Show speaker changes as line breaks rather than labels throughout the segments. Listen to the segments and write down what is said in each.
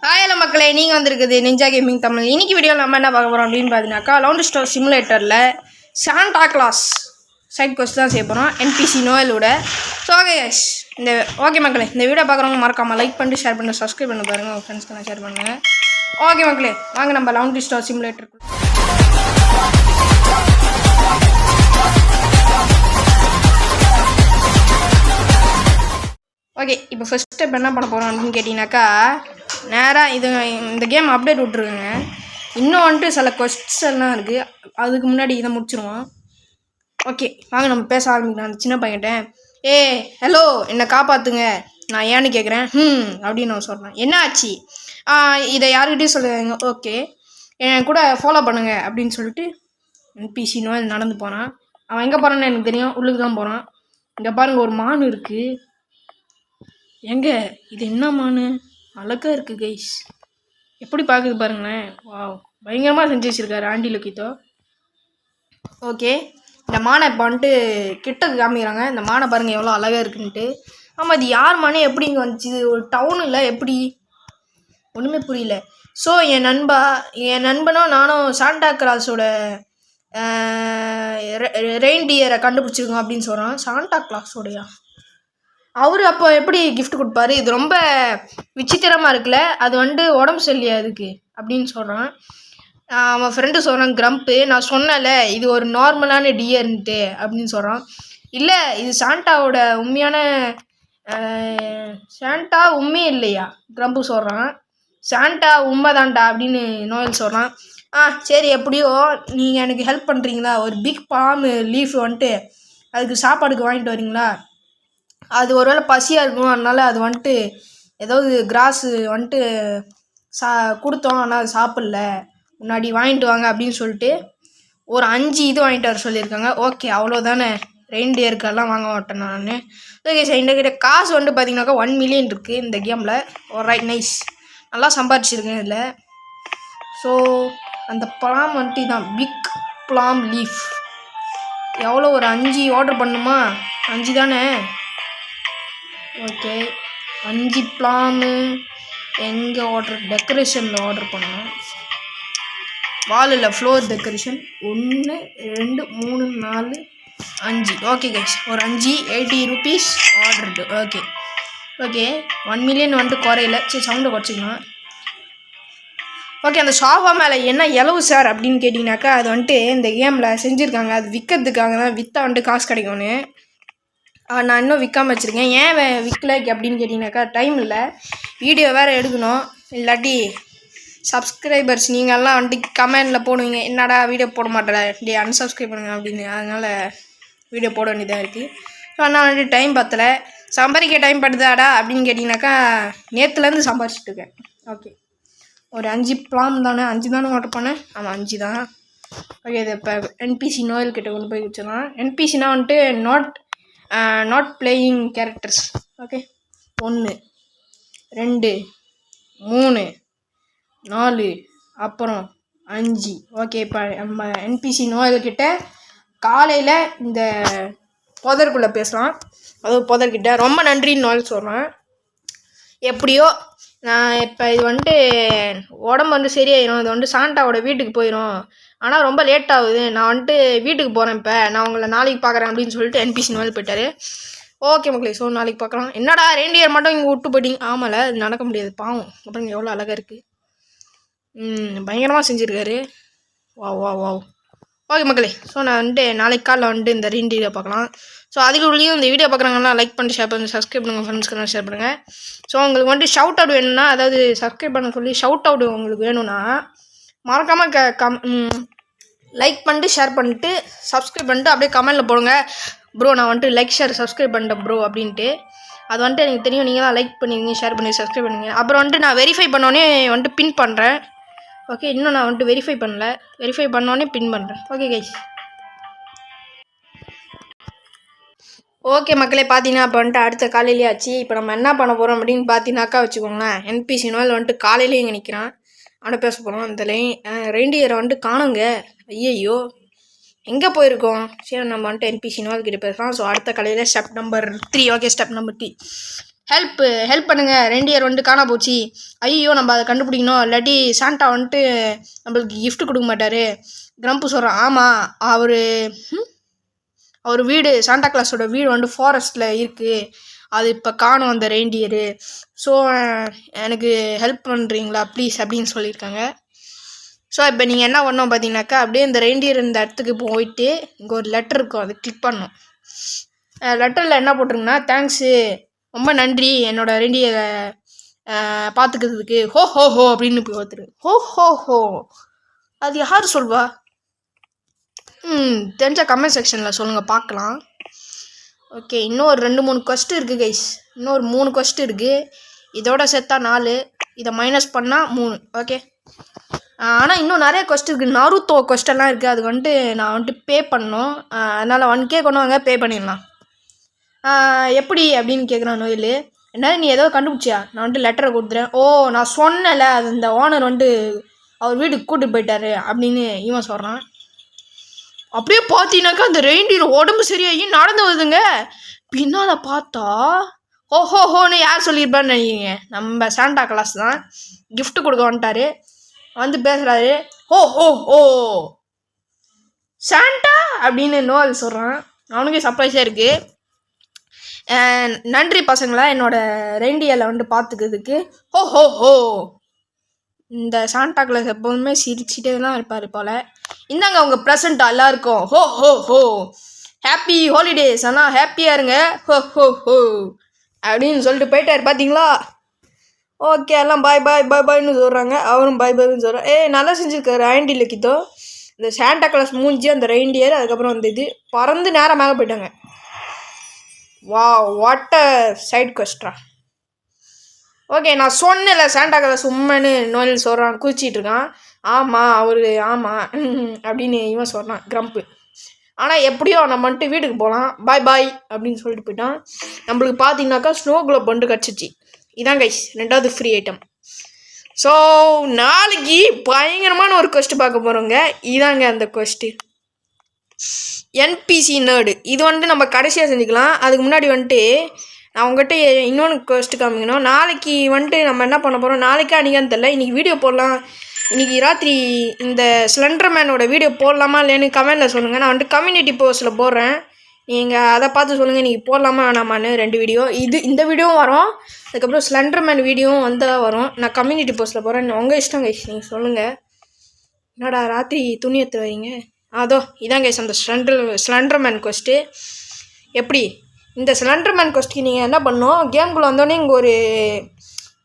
Hello மக்களே, நீங்கள் வந்திருக்குது நிஞ்சா கேமிங் தமிழ். இன்னைக்கு வீடியோவில் நம்ம என்ன பார்க்க போகிறோம் அப்படின்னு பார்த்தீங்கன்னாக்கா, லவுண்ட் ஸ்டோர் சிமுலேட்டரில் சாண்டா கிளாஸ் சைட் கோஸ்ட் தான் செய்ய போகிறோம் என்பிசி நோயலோட. ஸோ ஓகே மக்களே, இந்த வீடியோ பார்க்குறவங்க மறக்காமல் லைக் பண்ணிட்டு ஷேர் பண்ணி சப்ஸ்கிரைப் பண்ணி பாருங்கள், உங்கள் ஃப்ரெண்ட்ஸ்க்கெல்லாம் ஷேர் பண்ணுங்கள். ஓகே மக்களே, வாங்க நம்ம லவுண்ட் ஸ்டோர் சிமுலேட்டர். ஓகே, இப்போ ஃபஸ்ட் ஸ்டெப் என்ன பண்ண போகிறோம் அப்படின்னு கேட்டிங்கனாக்கா, நேராக இந்த கேம் அப்டேட் விட்ருக்குங்க. இன்னும் வந்துட்டு சில கொஸ்டின்ஸ் எல்லாம் இருக்குது, அதுக்கு முன்னாடி இதை முடிச்சிருவோம். ஓகே வாங்க நம்ம பேச ஆரம்பிக்கலாம். அந்த சின்ன பையன்கிட்ட, ஹலோ என்னை காப்பாற்றுங்க, நான் ஏன்னு கேட்குறேன் அப்படின்னு நான் சொல்கிறேன். என்ன ஆச்சு, இதை யாருக்கிட்டையும் சொல்லுவாங்க. ஓகே என் கூட ஃபாலோ பண்ணுங்க அப்படின்னு சொல்லிட்டு என்பிசி நோயில் நடந்து போகிறான். அவன் எங்கே போகிறான்னு எனக்கு தெரியும், உள்ளுக்கு தான் போகிறான். இங்கே பாருங்கள், ஒரு மான் இருக்குது. எங்க இது என்ன மானு, அழகாக இருக்குது கைஸ், எப்படி பார்க்குது பாருங்களேன். வாவ், பயங்கரமாக செஞ்சு வச்சுருக்காரு ஆண்டி லுக்கித்தோ. ஓகே, இந்த மானை இப்போ வந்துட்டு கிட்டக்கு காமிக்கிறாங்க. இந்த மானை பாருங்கள் எவ்வளோ அழகாக இருக்குன்ட்டு. ஆமாம், இது யார் மானே எப்படி இங்கே வந்துச்சு, இது ஒரு டவுன் இல்லை, எப்படி ஒன்றுமே புரியல. ஸோ என் நண்பனும் நானும் சாண்டா கிளாஸோட ரெயின்டியரை கண்டுபிடிச்சிருக்கோம் அப்படின்னு சொல்கிறான். சாண்டா கிளாஸோடையா அவர் அப்போ எப்படி கிஃப்ட் கொடுப்பாரு, இது ரொம்ப விசித்திரமாக இருக்குல்ல, அது வந்துட்டு உடம்பு சரியில்லையா அதுக்கு அப்படின்னு சொல்கிறான். அவன் ஃப்ரெண்டு சொல்கிறான் கிரம்ப்பு, நான் சொன்னல இது ஒரு நார்மலான டியர்ன்ட்டு அப்படின்னு சொல்கிறான். இல்லை இது சாண்டாவோட உண்மையான சாண்டா உண்மையே இல்லையா கிரம்ப்பு சொல்கிறான். சாண்டா உண்மைதான்டா அப்படின்னு நோயல் சொல்கிறான். சரி எப்படியோ நீங்கள் எனக்கு ஹெல்ப் பண்ணுறீங்களா, ஒரு பிக் பாம் லீஃப் வந்துட்டு அதுக்கு சாப்பாடுக்கு வாங்கிட்டு வரீங்களா, அது ஒருவேளை பசியாக இருக்கும், அதனால் அது வந்துட்டு ஏதாவது கிராஸு வந்துட்டு கொடுத்தோம், ஆனால் அது சாப்பிட்ல, முன்னாடி வாங்கிட்டு வாங்க அப்படின்னு சொல்லிட்டு ஒரு 5 இது வாங்கிட்டு வர சொல்லியிருக்காங்க. ஓகே அவ்வளோதானே, ரெயின்டியருக்கெல்லாம் வாங்க மாட்டேன் நான். ஓகே சார், என்கிட்ட காசு வந்துட்டு பார்த்தீங்கன்னாக்கா 1 மில்லியன் இருக்குது இந்த கேமில். ரைட், நைஸ், நல்லா சம்பாதிச்சிருக்கேன் இதில். ஸோ அந்த ப்ளாம் வந்துட்டு இதான் பிக் ப்ளாம் லீஃப். எவ்வளோ, ஒரு 5 ஆர்டர் பண்ணுமா, 5 தானே. ஓகே 5 ப்ளாமு எங்கே ஆர்டர், டெக்கரேஷனில் ஆர்டர் பண்ணோம், வாலில் ஃப்ளோர் டெக்கரேஷன் 1 2 3 4 5. ஓகே கைஸ், ஒரு 5 80 rupees ordered. Okay okay 1 million வந்துட்டு குறையில, சரி சவுண்டை குறைச்சிக்கலாம். ஓகே, அந்த சோஃபா மேலே என்ன எலவு சார் அப்படின்னு கேட்டிங்கனாக்கா, அது வந்துட்டு இந்த கேமில் செஞ்சுருக்காங்க, அது விற்கிறதுக்காக தான், விற்றா வந்துட்டு காசு கிடைக்கும்னு. நான் இன்னும் விற்காமல் வச்சுருக்கேன். ஏன் விற்கல அப்படின்னு கேட்டிங்கனாக்கா, டைம் இல்லை, வீடியோ வேறு எடுக்கணும், இல்லாட்டி சப்ஸ்கிரைபர்ஸ் நீங்கள்லாம் வந்துட்டு கமெண்டில் போடுவீங்க, என்னடா வீடியோ போட மாட்டேடா அன்சப்ஸ்கிரைப் பண்ணுங்க அப்படின்னு. அதனால் வீடியோ போட வேண்டியதாக இருக்குது. ஸோ ஆனால் வந்துட்டு டைம் பத்தலை. சம்பாதிக்க டைம் படுதாடா அப்படின்னு கேட்டிங்கனாக்கா, நேற்றுலேருந்து சம்பாதிச்சிட்டு இருக்கேன். ஓகே, ஒரு 5 ப்ளாம் தானே, 5 தானே ஆர்டர் பண்ணேன். ஆமாம் 5 தான். ஓகே, இது இப்போ என்பிசி நோயல் கிட்ட கொண்டு போய் வச்சிடலாம். என்பிசினா வந்துட்டு நாட் பிளேயிங் கேரக்டர்ஸ். ஓகே 1 2 3 4 அப்புறம் 5. ஓகே, இப்போ நம்ம என்பிசி நோயல்கிட்ட காலையில் இந்த புதருக்குள்ளே பேசலாம், அதுவும் புதர்கிட்ட ரொம்ப நன்றின்னு நோயல் சொல்கிறேன். எப்படியோ நான் இப்போ இது வந்துட்டு உடம்பு வந்து சரியாயிடும், இது வந்துட்டு சாண்டாவோட வீட்டுக்கு போயிடும், ஆனால் ரொம்ப லேட் ஆகுது, நான் வந்துட்டு வீட்டுக்கு போகிறேன், இப்போ நான் உங்களை நாளைக்கு பார்க்குறேன் அப்படின்னு சொல்லிட்டு என்பிசி நோயல் போயிட்டார். ஓகே மக்களே, ஸோ நாளைக்கு பார்க்கலாம். என்னடா ரெயின்டியர் மட்டும் இங்கே விட்டு போயிட்டீங்க. ஆமாம்ல, அது நடக்க முடியாது, பாவம். அப்புறம் இங்கே எவ்வளோ அழகாக இருக்குது, பயங்கரமாக செஞ்சுருக்காரு. வாவ். ஓகே மக்களே, ஸோ நான் வந்துட்டு நாளைக்கு காலையில் வந்துட்டு இந்த ரெயின்டியரை பார்க்கலாம். ஸோ அதுக்குள்ளேயும் இந்த வீடியோ பார்க்குறாங்கன்னா லைக் பண்ணி ஷேர் பண்ணி சப்ஸ்கிரைப் பண்ணுங்கள், ஃப்ரெண்ட்ஸ்க்கு ஷேர் பண்ணுங்கள். ஸோ உங்களுக்கு வந்துட்டு ஷவுட் அவுட் வேணும்னா, அதாவது சப்ஸ்கிரைப் பண்ண சொல்லி ஷவுட் அவுட் உங்களுக்கு வேணும்னா மறக்காமல் லைக் பண்ணிட்டு ஷேர் பண்ணிட்டு சப்ஸ்கிரைப் பண்ணிட்டு அப்படியே கமெண்டில் போடுங்க, ப்ரோ நான் வந்துட்டு லைக் ஷேர் சப்ஸ்கிரைப் பண்ணிட்டேன் ப்ரோ அப்படின்ட்டு. அது வந்துட்டு எனக்கு தெரியும், நீங்கள் தான் லைக் பண்ணுவீங்க, ஷேர் பண்ணி சப்ஸ்கிரைப் பண்ணுங்கள். அப்புறம் வந்துட்டு நான் வெரிஃபை பண்ணோன்னே வந்துட்டு பின் பண்ணுறேன். ஓகே, இன்னும் நான் வந்துட்டு வெரிஃபை பண்ணல, வெரிஃபை பண்ணோன்னே பின் பண்ணுறேன். Okay guys. ஓகே மக்களே, பார்த்தீங்கன்னா இப்போ வந்துட்டு அடுத்த காலையிலே ஆச்சு. இப்போ நம்ம என்ன பண்ண போகிறோம் அப்படின்னு பார்த்தீங்கன்னாக்கா வச்சுக்கோங்களேன், என்பிசி நோயில் வந்துட்டு காலையிலேயே இங்கே நிற்கிறான், அவனை பேச போகிறோம். அந்த ரெயின்டியரை வந்துட்டு காணுங்க, ஐயையோ எங்கே போயிருக்கோம். சரி நம்ம வந்துட்டு என்பிசி நோயில் கிட்ட பேசலாம். ஸோ அடுத்த காலையில் step number 3. Okay, step number 3 help பண்ணுங்கள், ரெண்டியர் வந்துட்டு காணா போச்சு. ஐயோ நம்ம அதை கண்டுபிடிக்கணும், இல்லாட்டி சாண்டா வந்துட்டு நம்மளுக்கு கிஃப்ட் கொடுக்க மாட்டார். கிரம்பு சொல்கிறான், ஆமாம் அவர் வீடு சாண்டா கிளாஸோட வீடு வந்துட்டு ஃபாரஸ்ட்டில் இருக்குது, அது இப்போ காணும் அந்த ரெயின்டியரு. ஸோ எனக்கு ஹெல்ப் பண்ணுறீங்களா ப்ளீஸ் அப்படின்னு சொல்லியிருக்காங்க. ஸோ இப்போ நீங்கள் என்ன பண்ணோம் பார்த்தீங்கன்னாக்கா, அப்படியே இந்த ரெயின்டியர் இந்த இடத்துக்கு போயிட்டு இங்கே ஒரு லெட்டர் இருக்கும், அதை கிளிக் பண்ணோம். லெட்டரில் என்ன போட்டிருக்குன்னா, தேங்க்ஸு, ரொம்ப நன்றி என்னோட ரெயின்டியரை பார்த்துக்கிறதுக்கு, ஹோ ஹோ ஹோ அப்படின்னு போய் ஒருத்தர். ஹோ ஹோ ஹோ அது யார் சொல்வா? தெரிஞ்ச கமெண்ட் செக்ஷனில் சொல்லுங்கள் பார்க்கலாம். ஓகே, இன்னும் ஒரு 2-3 கொஸ்ட் இருக்குது கைஸ். இன்னொரு 3 கொஸ்ட் இருக்குது. இதோட சேர்த்தா 4, இதை மைனஸ் பண்ணால் 3. ஓகே, ஆனால் இன்னும் நிறைய கொஸ்ட் இருக்குது. நருத்தோ கொஸ்டெல்லாம் இருக்குது, அதுக்கு வந்துட்டு நான் வந்துட்டு பே பண்ணணும். அதனால் 1K கொண்டு வாங்க, பே பண்ணிடலாம். எப்படி அப்படின்னு கேட்குறான் நோயில். என்ன நீ ஏதோ கண்டுபிடிச்சியா? நான் வந்துட்டு லெட்டரை கொடுத்துறேன். ஓ நான் சொன்னல, அது இந்த ஓனர் வந்துட்டு அவர் வீட்டுக்கு கூப்பிட்டு போயிட்டாரு அப்படின்னு இவன் சொல்கிறான். அப்படியே பார்த்தீங்கன்னாக்கா அந்த ரெயின்டியர் உடம்பு சரியாகி நடந்து வருதுங்க. பின்னால் பார்த்தா ஹோன்னு யார் சொல்லியிருப்பான்னு நினைக்கிங்க? நம்ம சாண்டா கிளாஸ் தான். கிஃப்ட் கொடுக்க வந்துட்டாரு, வந்து பேசுகிறாரு. ஹோ சாண்டா அப்படின்னு நோவல் சொல்கிறான். அவனுக்கே சர்ப்ரைஸாக இருக்குது. நன்றி பசங்களா என்னோட ரெயின்டியரில் வந்துட்டு பார்த்துக்கிறதுக்கு. ஹோ இந்த சாண்டா கிளாஸ் எப்போதுமே சிரிச்சிட்டே தான் இருப்பார் போல். இந்தாங்க உங்கள் ப்ரெசண்ட் எல்லாருக்கும். ஹோ ஹாப்பி ஹாலிடேஸ், ஆனால் ஹாப்பியாக இருங்க, ஹோ அப்படின்னு சொல்லிட்டு போயிட்டார் பார்த்தீங்களா. ஓகே, எல்லாம் பாய்ன்னு சொல்கிறாங்க. அவரும் பாய்னு சொல்கிறார். நல்லா செஞ்சுருக்காரு ஆண்டியில் கிட்டோ. இந்த சாண்டா கிளாஸ் மூஞ்சி, அந்த ரெயின்டியர், அதுக்கப்புறம் அந்த இது பறந்து நேரம் மேலே போயிட்டாங்க. வாட் அ சைட் கொஸ்ட்ரா. ஓகே, நான் சொன்னேன்ல சாண்டா கிளாஸ் உண்மைன்னு நோயில் சொல்கிறான், குதிச்சிட்டு இருக்கான். ஆமாம் ஆமாம் அப்படின்னு இவன் சொல்கிறான் கிரம்பு. ஆனால் எப்படியோ நம்ம வந்துட்டு வீட்டுக்கு போகலாம், பாய் அப்படின்னு சொல்லிட்டு போயிட்டான். நம்மளுக்கு பார்த்தீங்கன்னாக்கா ஸ்னோ குளோப் வந்துட்டு கிடச்சிச்சு. இதான் கைஸ் 2வது ஃப்ரீ ஐட்டம். ஸோ நாளைக்கு பயங்கரமான ஒரு கொஸ்ட்டு பார்க்க போகிறோங்க. இதாங்க அந்த கொஸ்ட்டு, NPC நர்டு. இது வந்துட்டு நம்ம கடைசியாக செஞ்சுக்கலாம். அதுக்கு முன்னாடி வந்துட்டு நான் உங்கள்கிட்ட இன்னொன்று கொஸ்ட்டு காமிக்கணும். நாளைக்கு வந்துட்டு நம்ம என்ன பண்ண போகிறோம், நாளைக்கு அன்றைக்கான்னு தெரில, இன்றைக்கி வீடியோ போடலாம். இன்றைக்கி ராத்திரி இந்த ஸ்லெண்டர் மேனோட வீடியோ போடலாமா இல்லைன்னு கமெண்டில் சொல்லுங்கள். நான் வந்துட்டு கம்யூனிட்டி போஸ்ட்டில் போடுறேன், நீங்கள் அதை பார்த்து சொல்லுங்கள் இன்றைக்கி போடலாமா வேணாமான்னு. 2 வீடியோ, இந்த வீடியோவும் வரும், அதுக்கப்புறம் ஸ்லெண்டர் மேன் வீடியோவும் வந்தால் வரும். நான் கம்யூனிட்டி போஸ்ட்டில் போகிறேன், உங்கள் இஷ்டம் கைஸ், நீங்கள் சொல்லுங்கள். என்னடா ராத்திரி துணி எடுத்து வரீங்க? இதான் கைஸ் அந்த ஸ்லெண்டர் மேன் கொஸ்ட்டு. எப்படி இந்த ஸ்லெண்டர் மேன் கொஸ்ட்டுக்கு நீங்கள் என்ன பண்ணணும், கேம்குள்ளே வந்தோடனே இங்கே ஒரு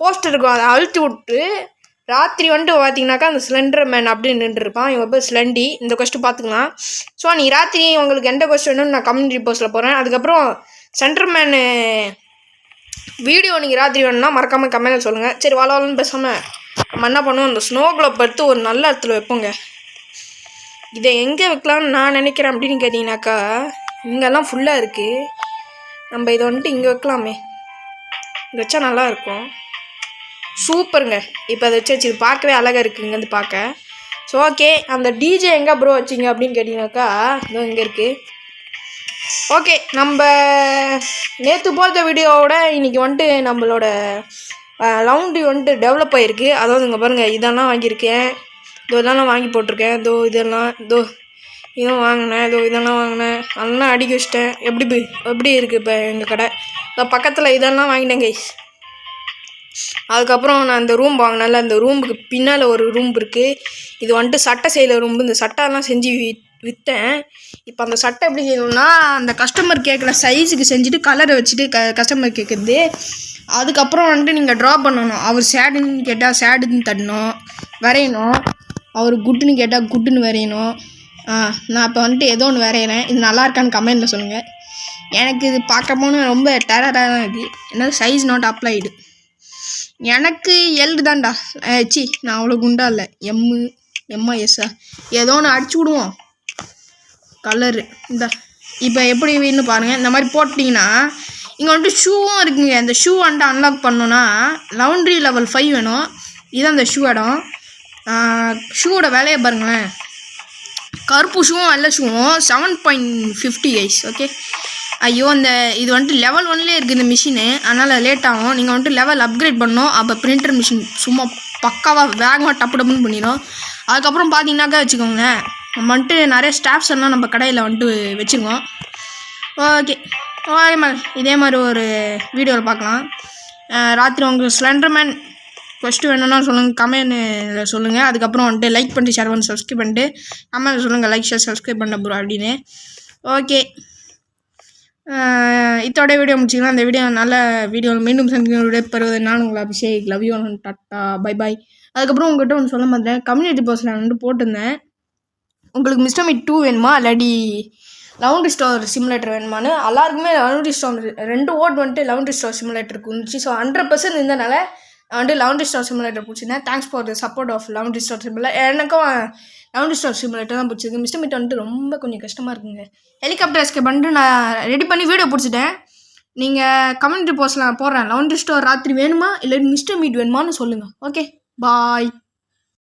போஸ்டர் இருக்கும், அதை அழுத்தி விட்டு ராத்திரி வந்துட்டு பார்த்தீங்கன்னாக்கா அந்த ஸ்லெண்டர் மேன் அப்படின்னு நின்றுருப்பான். இவங்க பேர் ஸ்லெண்டி. இந்த கொஸ்ட்டு பார்த்துக்கலாம். ஸோ நீ ராத்திரி உங்களுக்கு எந்த கொஸ்ட் வேணும்னு நான் கம்யூனிட்டி போஸ்ட்டில் போகிறேன். அதுக்கப்புறம் ஸ்லெண்டர் மேனு வீடியோ நீங்கள் ராத்திரி வேணும்னா மறக்காமல் கமெண்டில் சொல்லுங்கள். சரி வாழன்னு பேசாமல் நம்ம என்ன பண்ணுவோம், அந்த ஸ்னோ குளோப் எடுத்து ஒரு நல்ல இடத்துல வைப்போங்க. இதை எங்கே வைக்கலாம்னு நான் நினைக்கிறேன் அப்படின்னு கேட்டிங்கனாக்கா, இங்கெல்லாம் ஃபுல்லாக இருக்குது, நம்ம இதை வந்துட்டு இங்கே வைக்கலாமே, இங்கே வச்சா நல்லாயிருக்கும். சூப்பருங்க. இப்போ அதை வச்சு பார்க்கவே அழகாக இருக்குது இங்கேருந்து பார்க்க. ஸோ ஓகே, அந்த டிஜே எங்கே ப்ரோ வச்சிங்க அப்படின்னு கேட்டிங்கனாக்கா, இதோ இங்கே இருக்குது. ஓகே, நம்ம நேற்று போட்ட வீடியோவோட இன்றைக்கி வந்துட்டு நம்மளோட லவுண்ட்ரி வந்துட்டு டெவலப் ஆகிருக்கு. அதாவது இங்கே பாருங்கள், இதெல்லாம் வாங்கியிருக்கேன், இதெல்லாம் வாங்கி போட்டிருக்கேன், இதுவும் வாங்கினேன், இதெல்லாம் வாங்கினேன், அதெல்லாம் அடிக்க வச்சிட்டேன். எப்படி இருக்குது இப்போ எங்கள் கடை. இந்த பக்கத்தில் இதெல்லாம் வாங்கினேன் கைஸ். அதுக்கப்புறம் நான் இந்த ரூம் வாங்கினால அந்த ரூமுக்கு பின்னால் ஒரு ரூம் இருக்குது. இது வந்துட்டு சட்டை செய்கிற ரூம். இந்த சட்டைலாம் செஞ்சு விற்றேன். இப்போ அந்த சட்டை எப்படி செய்யணும்னா, அந்த கஸ்டமர் கேட்குற சைஸுக்கு செஞ்சுட்டு கலரை வச்சுட்டு கஸ்டமர் கேட்குறது. அதுக்கப்புறம் வந்துட்டு நீங்கள் ட்ரா பண்ணணும். அவர் சேடுன்னு கேட்டால் சேடுன்னு தட்டணும், வரையணும். அவர் குட்டுன்னு கேட்டால் குட்டுன்னு வரையணும். நான் இப்போ வந்துட்டு ஏதோ ஒன்று வரைகிறேன். இது நல்லா இருக்கான்னு கமெண்டில் சொல்லுங்கள். எனக்கு இது பார்க்க போனால் ரொம்ப டெரராக தான் இருக்குது. என்னது சைஸ் நாட் அப்ளைடு. எனக்கு எல்டு தான்டா. நான் அவ்வளோ குண்டா இல்லை, எம்ஐஎஸ்ஸா ஏதோ ஒன்று அடிச்சு விடுவோம் கலரு. இப்போ எப்படி வீடுன்னு பாருங்கள். இந்த மாதிரி போட்டிங்கன்னா இங்கே வந்துட்டு ஷூவும் இருக்குங்க. இந்த ஷூ வந்துட்டு அன்லாக் பண்ணோன்னா லவுண்ட்ரி லெவல் 5 வேணும். இதுதான் அந்த ஷூ இடம். ஷூவோட விலையை பாருங்களேன். கருப்பு ஷூவும் வெள்ளை ஷூவும் 7.50 கைஸ். ஓகே, ஐயோ இது வந்துட்டு லெவல் 1லே இருக்குது இந்த மிஷினு, அதனால் லேட் ஆகும். நீங்கள் வந்துட்டு லெவல் அப்கிரேட் பண்ணணும். அப்போ பிரிண்டர் மிஷின் சும்மா பக்காவாக வேகமாக டப்புன்னு பண்ணிடும். அதுக்கப்புறம் பார்த்தீங்கன்னாக்கா வச்சுக்கோங்களேன், நம்ம வந்துட்டு நிறைய ஸ்டாஃப்ஸ் எல்லாம் நம்ம கடையில் வந்துட்டு வச்சுருக்கோம். ஓகே இதே மாதிரி ஒரு வீடியோவில் பார்க்கலாம். ராத்திரி உங்களுக்கு ஸ்லெண்டர்மேன் ஃபஸ்ட்டு வேணும்னா சொல்லுங்கள், கமெண்ட்டில் சொல்லுங்கள். அதுக்கப்புறம் வந்துட்டு லைக் பண்ணிட்டு ஷேர் பண்ணி சப்ஸ்கிரைப் பண்ணிட்டு கமெண்ட் சொல்லுங்கள், லைக் ஷேர் சப்ஸ்கிரைப் பண்ண ப்ரோ அப்படின்னு. ஓகே இதோட வீடியோ முடிச்சிக்கலாம். அந்த வீடியோ நல்ல வீடியோவில் மீண்டும் சந்திப்பது நான் உங்களை Abhishek. Love you, tata, bye bye. அதுக்கப்புறம் உங்கள்கிட்ட ஒன்று சொல்ல மாட்டேன், கம்யூனிட்டி போஸ்ட்டில் வந்துட்டு போட்டிருந்தேன், உங்களுக்கு மிஸ்டர் மீட் 2 வேணுமா இல்லாட்டி லவுண்ட்ரி ஸ்டோர் சிமுலேட்டர் வேணுமான்னு. எல்லாருக்குமே லவுண்ட்ரி ஸ்டோர் 2 ஓட் வந்துட்டு லவுண்ட்ரி ஸ்டோர் சிமுலேட்டர் இருந்துச்சு. ஸோ 100% இருந்தனால வந்துட்டு லவுண்ட்ரி ஸ்டோர் சிமுலேட்டர் பிடிச்சிருந்தேன். Thanks for the support of laundry store simulator. எனக்கும் லவுண்ட்ரி ஸ்டோர் சிமுலேட்டர் தான் பிடிச்சிருக்கு. மிஸ்டர் மீட் வந்துட்டு ரொம்ப கொஞ்சம் கஷ்டமாக இருக்குங்க. ஹெலிகாப்டர் எஸ்கேப் பண்ணிட்டு நான் ரெடி பண்ணி வீடியோ பிடிச்சிட்டேன். நீங்கள் கமெண்ட்ரி போஸ்ட்டில் நான் போடுறேன், லவுண்ட்ரி ஸ்டோர் ராத்திரி வேணுமா இல்லை மிஸ்டர் மீட் வேணுமான்னு சொல்லுங்கள். Okay bye.